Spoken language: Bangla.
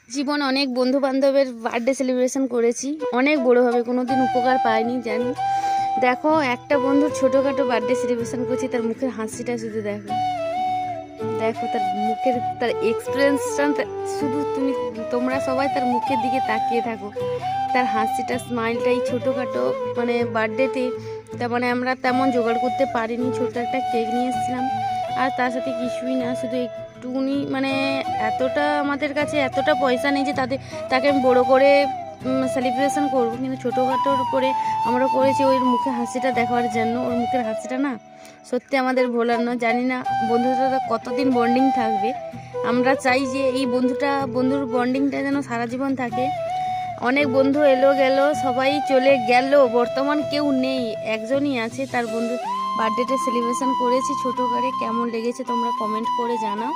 জীবন অনেক বন্ধু বান্ধবের বার্থডে সেলিব্রেশন করেছি, অনেক বড়োভাবে, কোনোদিন উপকার পাইনি জানি। দেখো একটা বন্ধুর ছোটোখাটো বার্থডে সেলিব্রেশন করছি, তার মুখের হাসিটা শুধু দেখো, দেখো তার মুখের, তার এক্সপিরিয়েন্সটা শুধু তোমরা সবাই তার মুখের দিকে তাকিয়ে থাকো, তার হাসিটা, স্মাইলটা। এই ছোটোখাটো মানে বার্থডেতে তার মানে আমরা তেমন জোগাড় করতে পারিনি, ছোটো একটা কেক নিয়ে এসেছিলাম, আর তার সাথে কিছুই না, শুধু একটুকুনি মানে এতটা আমাদের কাছে এতটা পয়সা নেই যে তাকে আমি বড়ো করে সেলিব্রেশন করবো, কিন্তু ছোটোখাটোর উপরে আমরা করেছি ওর মুখে হাসিটা দেখার জন্য। ওর মুখের হাসিটা না সত্যি আমাদের ভোলার নয়। জানি না বন্ধুটা কতদিন বন্ডিং থাকবে, আমরা চাই যে এই বন্ধুর বন্ডিংটা যেন সারা জীবন থাকে। অনেক বন্ধু এলো গেল, সবাই চলে গেল, বর্তমান কেউ নেই, একজনই আছে, তার বন্ধু বার্থডেটা সেলিব্রেশন করেছি ছোটো করে। কেমন লেগেছে তোমরা কমেন্ট করে জানাও।